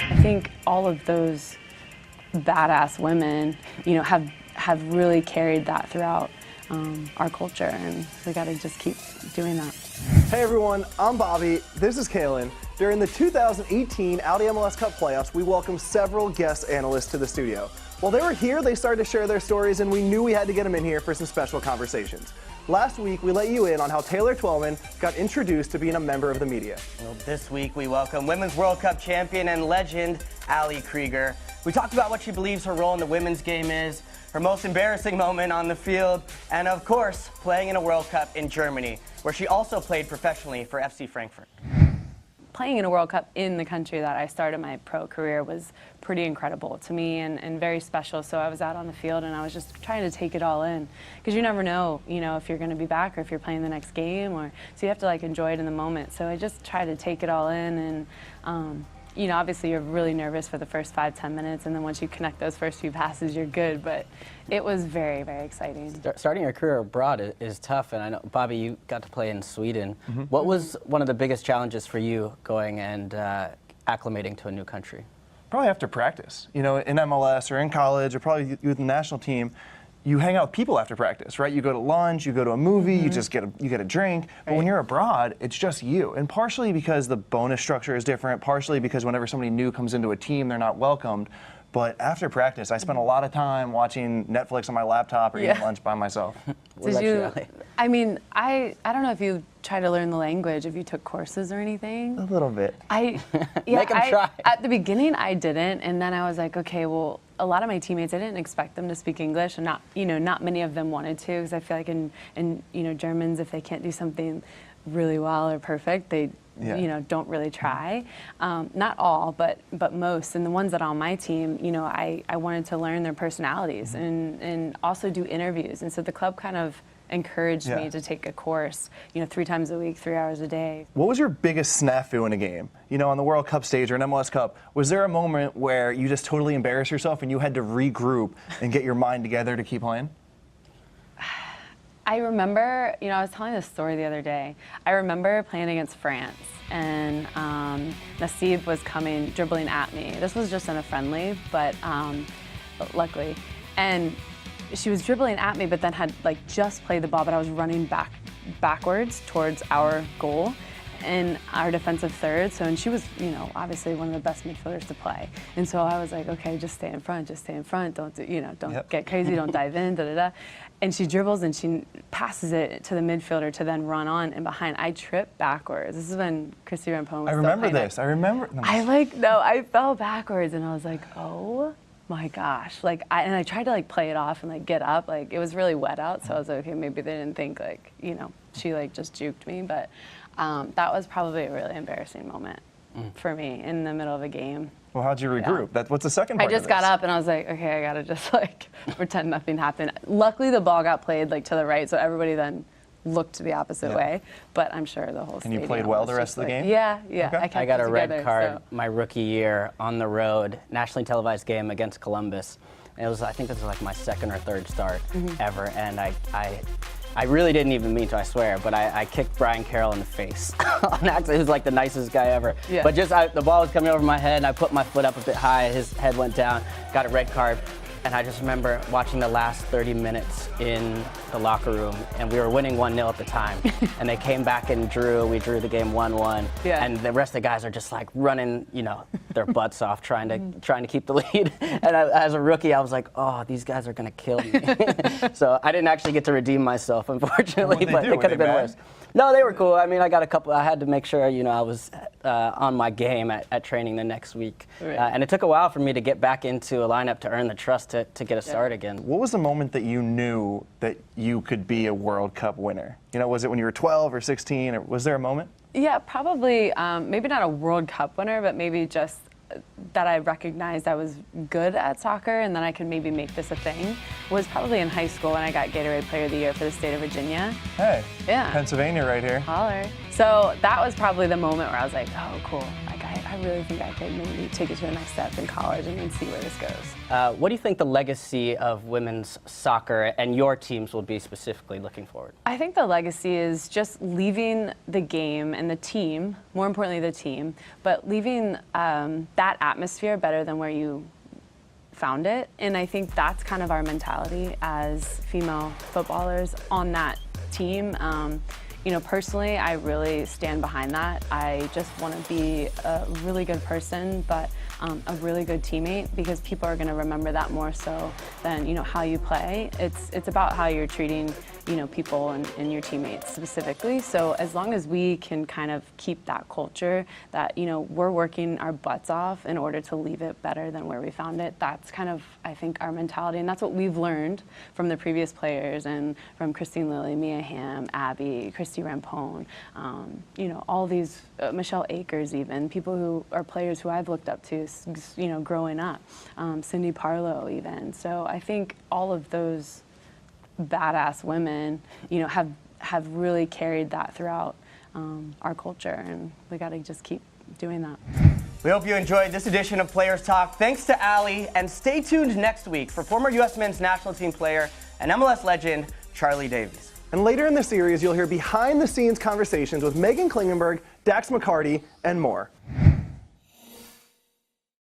I think all of those badass women, have really carried that throughout our culture, and we got to just keep doing that. Hey everyone, I'm Bobby. This is Kaylin. During the 2018 Audi MLS Cup playoffs, we welcomed several guest analysts to the studio. While they were here, they started to share their stories, and we knew we had to get them in here for some special conversations. Last week, we let you in on how Taylor Twellman got introduced to being a member of the media. Well, this week we welcome Women's World Cup champion and legend, Krieger. We talked about what she believes her role in the women's game is, her most embarrassing moment on the field, and of course, playing in a World Cup in Germany, where she also played professionally for FC Frankfurt. Playing in a World Cup in the country that I started my pro career was pretty incredible to me and very special. So I was out on the field and I was just trying to take it all in, because you never know, if you're going to be back or if you're playing the next game, so you have to enjoy it in the moment. So I just try to take it all in, and obviously you're really nervous for the first 5-10 minutes, and then once you connect those first few passes, you're good. But it was very, very exciting. Starting your career abroad is tough, and I know, Bobby, you got to play in Sweden. What was one of the biggest challenges for you going and acclimating to a new country? Probably after practice. In MLS or in college or probably with the national team, you hang out with people after practice, right? You go to lunch, you go to a movie, you get a drink. But when you're abroad, it's just you. And partially because the bonus structure is different, partially because whenever somebody new comes into a team, they're not welcomed. But after practice, I spent a lot of time watching Netflix on my laptop or eating lunch by myself. I don't know if you try to learn the language, if you took courses or anything. A little bit. Make them try. At the beginning, I didn't, and then I was like, okay, well, a lot of my teammates, I didn't expect them to speak English, and not many of them wanted to, because I feel like in Germans, if they can't do something really well or perfect, they don't really try. Not all, but most. And the ones that are on my team, I wanted to learn their personalities and also do interviews. And so the club kind of encouraged me to take a course, 3 times a week, 3 hours a day. What was your biggest snafu in a game? On the World Cup stage or an MLS Cup, was there a moment where you just totally embarrassed yourself and you had to regroup and get your mind together to keep playing? I remember, I was telling this story the other day. I remember playing against France, and Nassib was dribbling at me. This was just in a friendly, but luckily. And she was dribbling at me, but then had just played the ball, but I was running backwards towards our goal in our defensive third. So, and she was, obviously one of the best midfielders to play. And so I was like, okay, just stay in front, Don't get crazy, don't dive in, da-da-da. And she dribbles and she passes it to the midfielder to then run on and behind. I tripped backwards. This is when Christy Rampone was I remember this. I remember. I fell backwards and I was like, oh my gosh. And I tried to play it off and get up. It was really wet out, so I was like, okay, maybe they didn't think she just juked me. But that was probably a really embarrassing moment for me in the middle of a game. Well, how'd you regroup? What's the second part I just got up and I was like, okay, I gotta just pretend nothing happened. Luckily, the ball got played to the right, so everybody then looked the opposite way. But I'm sure the whole stadium. And you played well the rest of the game? Yeah. Okay. I got a red card my rookie year on the road, nationally televised game against Columbus. And it was, I think this was my second or third start ever, and I really didn't even mean to, I swear, but I kicked Brian Carroll in the face on accident. He was the nicest guy ever. Yeah. But the ball was coming over my head, and I put my foot up a bit high, his head went down, got a red card. And I just remember watching the last 30 minutes in the locker room, and we were winning 1-0 at the time. And they came back and we drew the game 1-1. Yeah. And the rest of the guys are just running, their butts off, trying to keep the lead. And as a rookie, I was like, oh, these guys are gonna kill me. So I didn't actually get to redeem myself, unfortunately, but it could have been worse. No, they were cool. I mean, I got a couple. I had to make sure, I was on my game at training the next week. Right. And it took a while for me to get back into a lineup to earn the trust to get a start again. What was the moment that you knew that you could be a World Cup winner? Was it when you were 12 or 16, or was there a moment? Yeah, probably. Maybe not a World Cup winner, but maybe just that I recognized I was good at soccer and then I could maybe make this a thing was probably in high school when I got Gatorade Player of the Year for the state of Virginia. Hey, yeah. Pennsylvania right here. Holler. So that was probably the moment where I was like, oh, cool, I got I really think I could maybe take it to the next step in college and then see where this goes. What do you think the legacy of women's soccer and your teams will be specifically looking forward? I think the legacy is just leaving the game and the team, more importantly the team, but leaving that atmosphere better than where you found it. And I think that's kind of our mentality as female footballers on that team. You know, personally, I really stand behind that. I just want to be a really good person, but a really good teammate, because people are going to remember that more so than, you know, how you play. It's about how you're treating, you know, people and your teammates specifically. So as long as we can kind of keep that culture that, you know, we're working our butts off in order to leave it better than where we found it, that's kind of, I think, our mentality. And that's what we've learned from the previous players and from Christine Lilly, Mia Hamm, Abby, Christy Rampone, you know, all these, Michelle Akers even, people who are players who I've looked up to, you know, growing up, Cindy Parlow even. So I think all of those badass women, you know, have really carried that throughout our culture, and we got to just keep doing that. We hope you enjoyed this edition of Players Talk. Thanks to Allie, and stay tuned next week for former U.S. men's national team player and MLS legend Charlie Davies. And later in the series, you'll hear behind-the-scenes conversations with Megan Klingenberg, Dax McCarty, and more.